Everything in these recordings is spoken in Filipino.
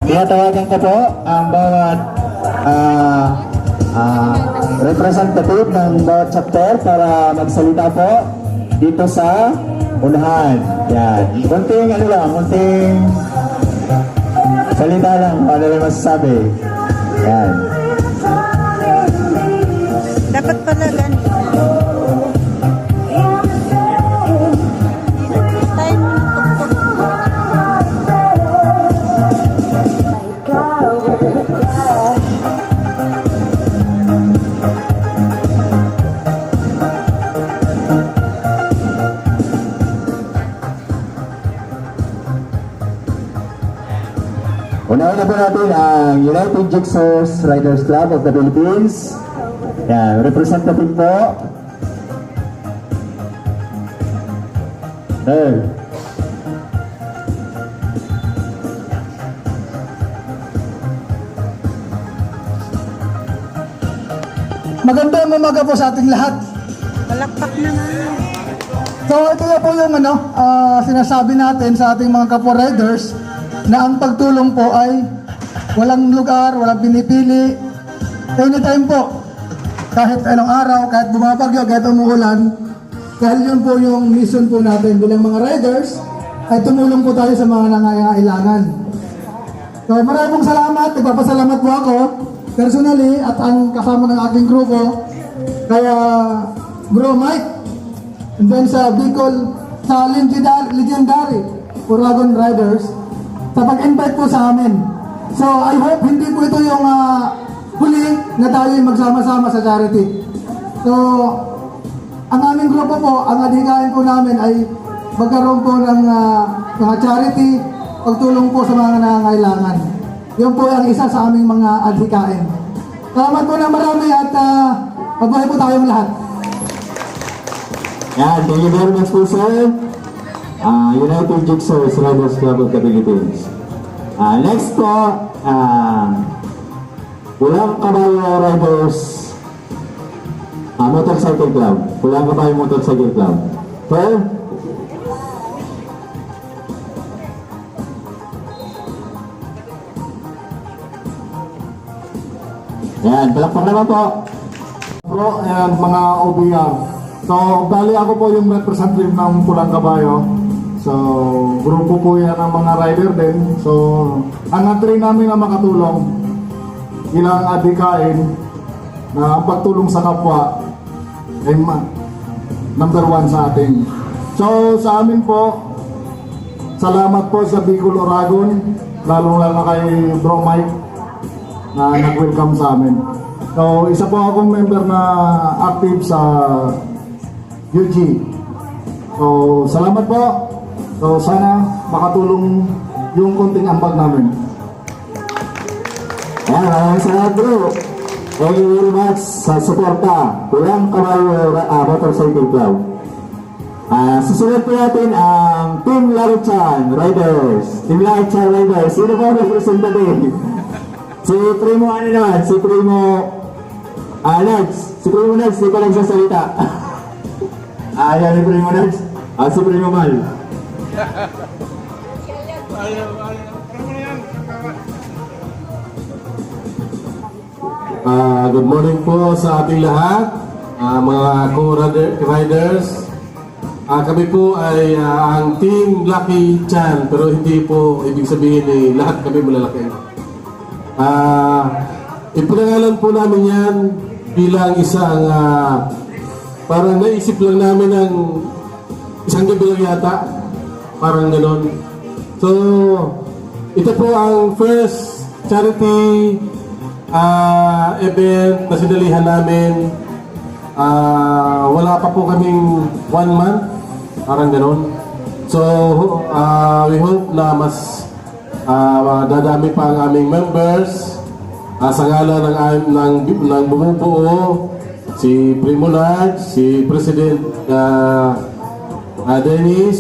tinatawagan ko po ang bawat representative ng bawat chapter para magsalita po dito sa unahan. Yan. Kunting ano lang, kunting salita lang, paano rin masasabi. Yan. Dapat pala ganito. Unahin na po natin ang United Jigsaws Riders Club of the Philippines. Yan, representative po. Hey. Magandang umaga po sa ating lahat. Palakpak naman. So ito na po yung sinasabi natin sa ating mga kapwa riders na ang pagtulong po ay walang lugar, walang pinipili. Anytime po, kahit anong araw, kahit bumabagyo, kahit umuulan, dahil yun po yung mission po natin bilang mga riders, ay tumulong po tayo sa mga nangangailangan. So maraming salamat, nagpapasalamat po ako personally at ang kasama ng aking grupo, kaya Bro Mike, and then sa Bicol, sa Legendary Uragon Riders, sa pag-invite po sa amin. So I hope hindi po ito yung huli na tayo magsama-sama sa charity. So ang aming grupo po, ang adhikain po namin ay magkaroon po ng mga charity, pagtulong po sa mga nangangailangan. Yun po ang isa sa aming mga adhikain. Salamat po na marami at mabuhay po tayong lahat. Yan, thank you very much po sir. United Jigsaws Riders Club of the Philippines. Next po, Pulang Kabayo Riders Motorcycle Club. Pulang Kabayo Motorcycle Club. Sir? Yan, palakpak naman po. Bro, and mga OBR. So, bali ako po yung representative ng Pulang Kabayo. So, grupo po yan ng mga rider din. So, ang natry namin na makatulong, ilang adhikain na ang pagtulong sa kapwa ay number one sa atin. So, sa amin po, salamat po sa Bicol Uragon, lalong-lalo na kay Bro Mike na nag-welcome sa amin. So, isa po akong member na active sa UG. So, salamat po. So, sana makatulong yung konting ambag namin. Yan, maraming salamat bro. Thank you very much sa suporta. Pulang Kabayo Motorcycle Club. Susunod po natin ang Team Larichan Riders. Team Larichan Riders. Sino po ang representative? Si Primo ano naman? Si Primo Nads. Si Primo Nads, di pa nagsasalita. Yan si Primo Nads. Si Primo Mal. Good morning po sa ating lahat, mga co-riders. Kami po ay ang Team Lucky Chan, pero hindi po ibig sabihin lahat kami malalaki. Ipinangalan po namin yan bilang isang parang naisip lang namin ng isang gabi lang yata, parang ganon. So, ito po ang first charity event na sinalihan namin. Wala pa po kaming 1 month, parang ganon. So, we hope na mas dadami pa ang aming members. Sa ngalan ng bumubuo, si Primo Large, si President Dennis,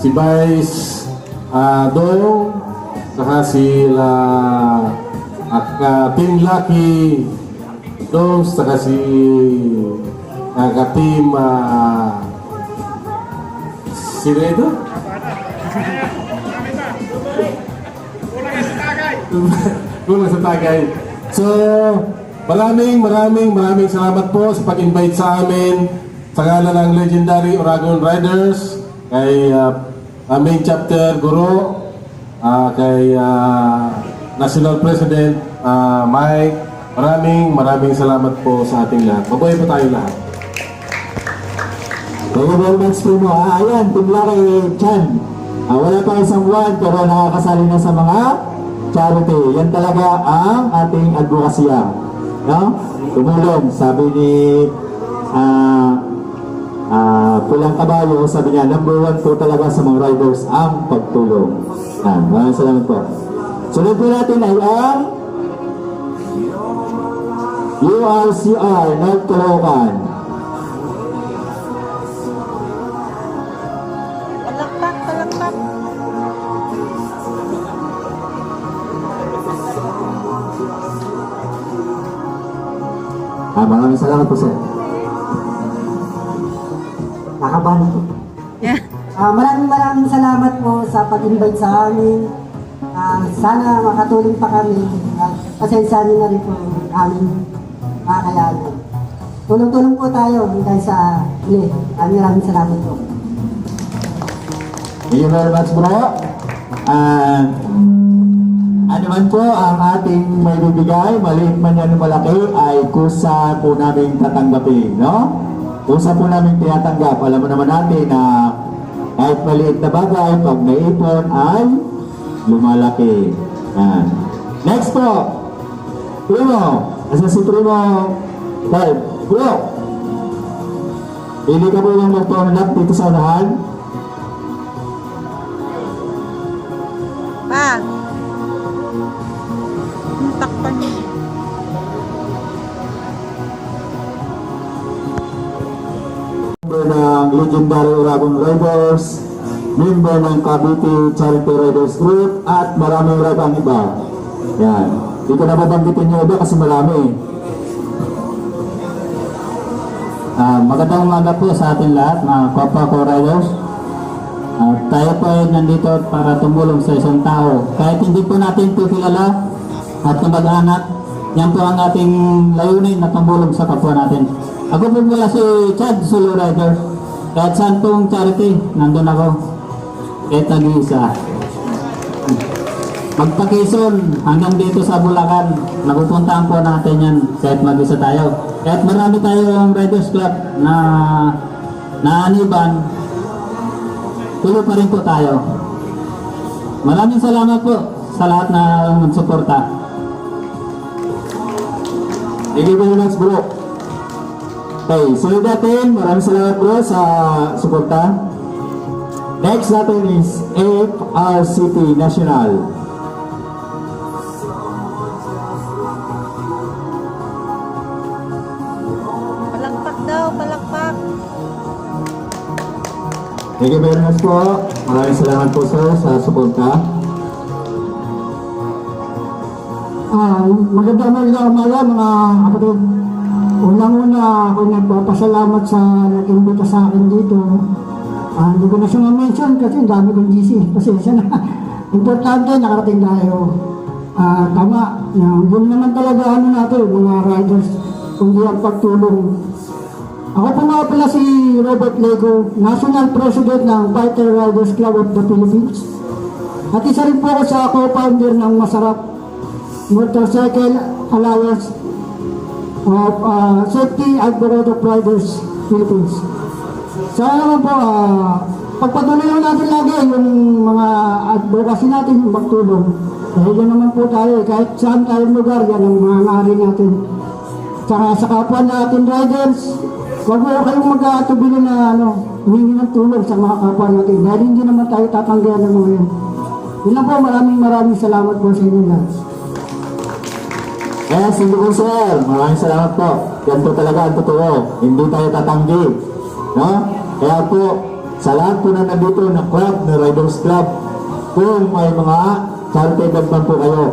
si Vice Dong, saka sila Team Lucky Dong, saka si Team sino ito? Tulong sa Tagay. So, maraming salamat po sa pag-invite sa amin sa ngalan ng Legendary Oragon Riders, kay main chapter Guro, kay National President Mike. Maraming salamat po sa ating lahat. Mabuhay po tayo lahat. Thank you very much, Primo. Ayan, Team Lucky Chan. Wala pa isang buwan pero nakakasali na sa mga charity. Yan talaga ang ating advokasya. No? Tumulong. Sabi ni Pulang Kabayo, sabi niya, number 1 po talaga sa mga riders ang pagtulong. Maraming salamat po. Sunod po natin ay ang URCR North Caloocan. Palakpak, palakpak. Maraming salamat po, sir. Nakabahan po. Yeah. Maraming salamat po sa pag-invite sa amin. Sana makatulong pa kami at pasensyahan na rin po yung aming kakayanan. Tulong-tulong po tayo dahil sa maraming salamat po. Thank you very much, bro. Ano man po ang ating may bibigay, maliit man yan o malaki, ay kusa po namin tatanggapin, no? Kusa po namin tinatanggap. Alam mo naman natin na kahit maliit na bagay, pag naipon ay lumalaki. Yan. Next po, Primo. Asa si Primo? Dahil, bro, hindi ka po lang magpa-unlock dito sa unahan? Pa. Ang takpan niya. Member ng Legendary Oragon Riders, member ng Cavite Charity Riders Group, at maraming rabang iba. Yan. Di ko na babanggitin yung iba kasi marami. Magandang umaga po sa ating lahat, mga Kapwa Co-Riders. Tayo po ay nandito para tumulong sa isang tao. Kahit hindi po natin po kilala at kamag-anak, yan po ang ating layunin na tumulong sa kapwa natin. Ako po mula si Chad, Solo Rider. Kahit saan pong charity, nandun ako. Kahit nag-iisa. Magpa-Quezon hanggang dito sa Bulacan, napupuntahan po natin yan kahit mag-isa tayo. Kahit marami tayong Riders Club na naaniban, tuloy pa rin po tayo. Maraming salamat po sa lahat na nagsuporta. Thank you very much, bro. Okay, sunod natin. Maraming salamat, bro, sa suporta. Next natin is FRCP National. Palakpak daw, palakpak. Thank you very much po. Maraming salamat po, sir, sa suporta. Magandang umaga mga kapatid. Unang-una ako nagpapasalamat sa nag-imbita sa akin dito. Hindi ko na siya ma-mention kasi ang dami kong GC. Pasensya na. Importante, nakarating tayo. Tama. Yun naman talaga natin, mga riders, kundi ang pagtulong. Ako po nga pala si Robert Lego, National President ng Fighter Riders Club of the Philippines. At isa rin po ako sa co-founder ng Masarap Motorcycle Alliance of Safety Advocate of Riders Philippines. Sana naman po, pagpatuloy lang natin lagi yung mga advocacy natin, yung magtulong. Dahil yan naman po tayo, kahit saan tayong lugar, yan ang mga ngari natin. Tsaka sa kapwa natin riders, huwag mo kayong mag-aatubili na humingi ng tulong sa mga kapwa natin. Dahil hindi naman tayo tatanggihan ng mga yan. Yun lang po, maraming salamat po sa inyo lahat. Yes, hindi po, sir. Maraming salamat po. Yan po talaga ang totoo. Hindi tayo tatanggi. No? Kaya po, sa lahat po na nandito na club, na Riders Club, kung may mga charity event man po kayo,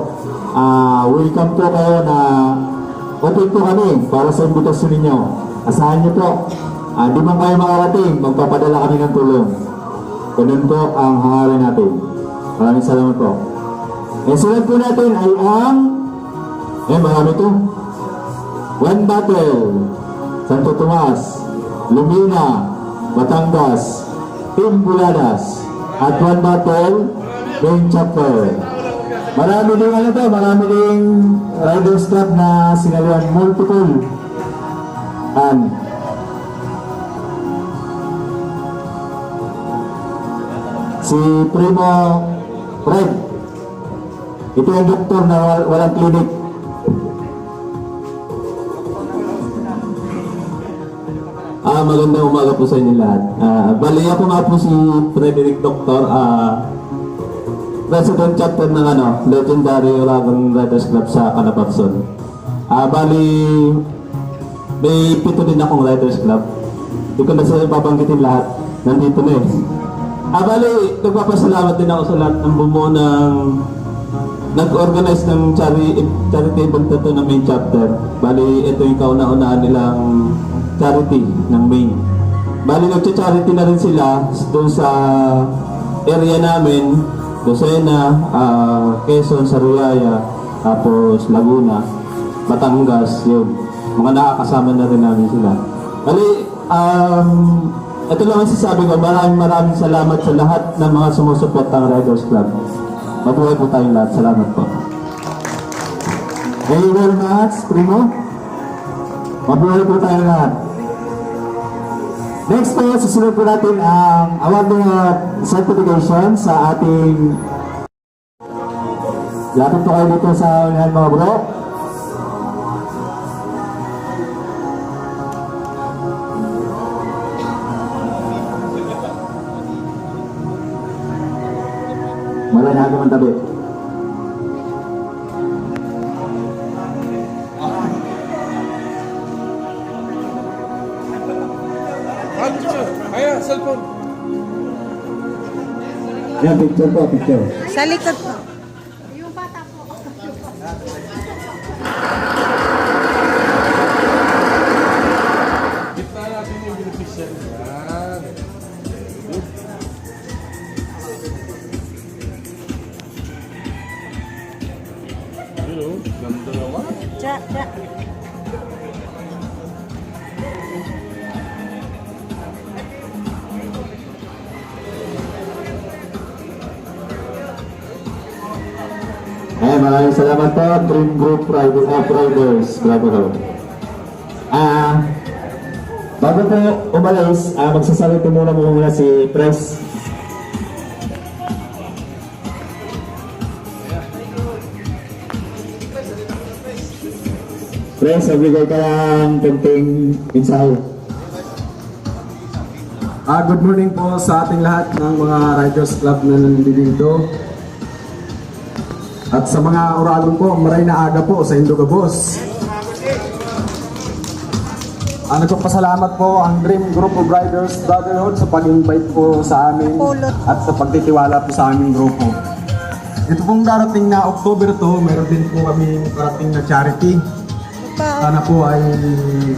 welcome po kayo na open po kami para sa imbitasyon ninyo. Asahan niyo po, di man kayo makarating, magpapadala kami ng tulong. Ganun po ang hangarin natin. Maraming salamat po. Sunod po natin ay ang marami to. One Battle, Santo Tomas, Lumina, Batangas, Team Buladas, at One Battle, Main Chapter. Marami ding marami ding Riders Club na sinaluan multiple. Si Primo Fred, ito yung doktor na walang klinik. Magandang umaga po sa inyo lahat. Bali ako nga po si Frederick Doctor, President Chapter ng Legendary Oragon Riders Club sa Calabarzon. Bali, may 7 din akong Riders Club. Hindi ko na sila babanggitin lahat. Nandito na eh. Bali, nagpapasalamat din ako sa lahat ng bumuo ng nag-organize ng charity event na ito ng main chapter. Bali, ito yung kauna-unaan nilang charity ng main. Bali, nag-charity na rin sila doon sa area namin, Lucena, Quezon, Sariaya, tapos Laguna, Batangas, yun. Mga nakakasama na rin namin sila. Bali, ito lang ang sasabi ko, maraming salamat sa lahat ng mga sumusuporta ng Riders Club. Mabuhay po tayong lahat. Salamat po. Thank you very much, Primo. Mabuhay po tayong lahat. Next po, susunod po natin ang award ng certification sa ating... Lapit po kayo dito sa unahan mga bro. Wala na agad ang tabi. Cellphone. Yan, picture po, picture. Sa likod po. Kita natin yung beneficial. Yan. Ganda naman. Tsa. Maraming salamat po, Dream Group Riders Club Road. Bago po umalis, magsasalita muna si Press. Press, magbigay ka ng kunting mensahe. Good morning po sa ating lahat ng mga Riders Club na nandito. At sa mga Oragon po, maray na aga po sa Indogabos. Nagpapasalamat po ang Dream Group of Riders Brotherhood sa pag-invite po sa amin at sa pagtitiwala po sa aming grupo. Ito pong darating na October 2, meron din po kami parating na charity. Sana po ay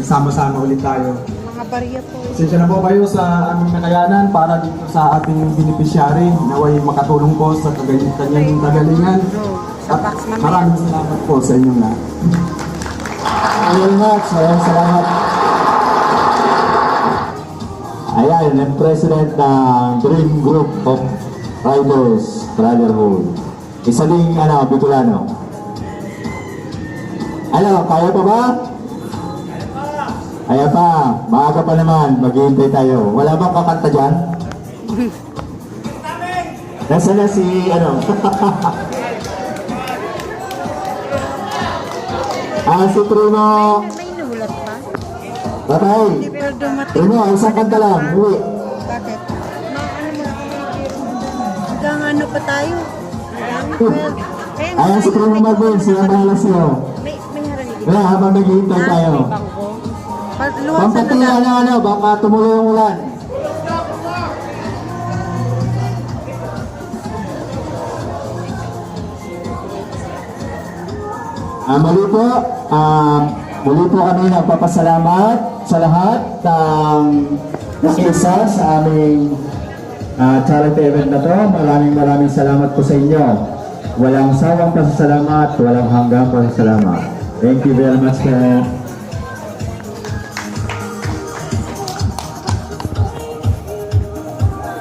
sama-sama ulit tayo. Mga barya po. Pasensya na po kayo sa aming nakayanan para dito sa ating beneficiary. Naway makatulong po sa kanyang kagalingan. At maraming salamat po sa inyong lahat. Ayun nga, salamat. Ayan, ang president ng Dream Group of Riders Brotherhood. Isa ding, Bicolano. Kaya pa ba? Kaya pa. Maaga pa naman. Maghihintay tayo. Wala bang kakanta dyan? Nasaan na si, si Primo. May nulat pa? Patay. Hindi pa dumating. Primo, isang kanta lang. Uwi. Bakit? Hanggang pa tayo? Ayan si Primo Marvin. Sila bahala siya. May haralig. Kaya habang naghihintay tayo. Luwasan na Pampatila lang. baka tumuloy yung ulan. Muli po kami nagpapasalamat sa lahat ng nakiisa sa aming charity event na to. Maraming salamat po sa inyo. walang sawang pasasalamat, walang hanggang pasasalamat. Thank you very much po.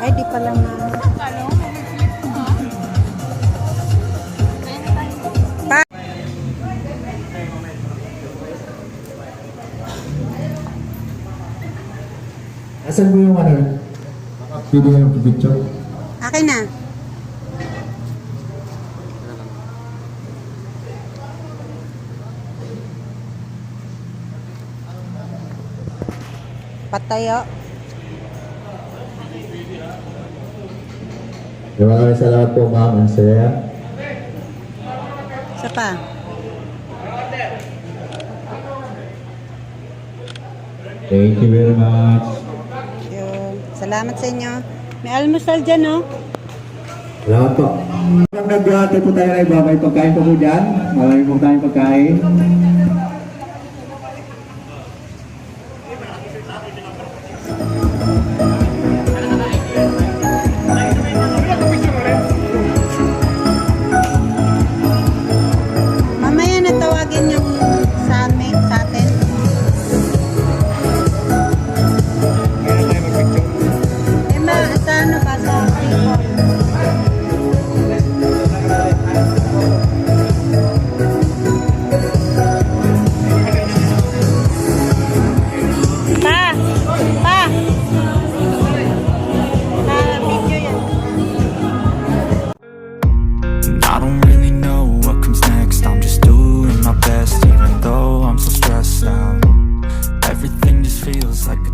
Ay, di pala na. Asan mo yung ano? Video yung picture? Akin na. Patayo. Maraming salamat po, ma'am. Ang saya. Isa pa. Thank you very much. Yun. Salamat sa inyo. May almusal dyan, no? Salamat po. Nag-ate po tayo na iba. May pagkain po po dyan. Marami po tayong pagkain. Mamaya natawagin yung sa amin, sa atin. Sa ano ba? Sa Facebook. Pa! Pa! Video yan. I don't really know what comes next. I'm just doing my best, even though I'm so stressed out. Everything just feels like a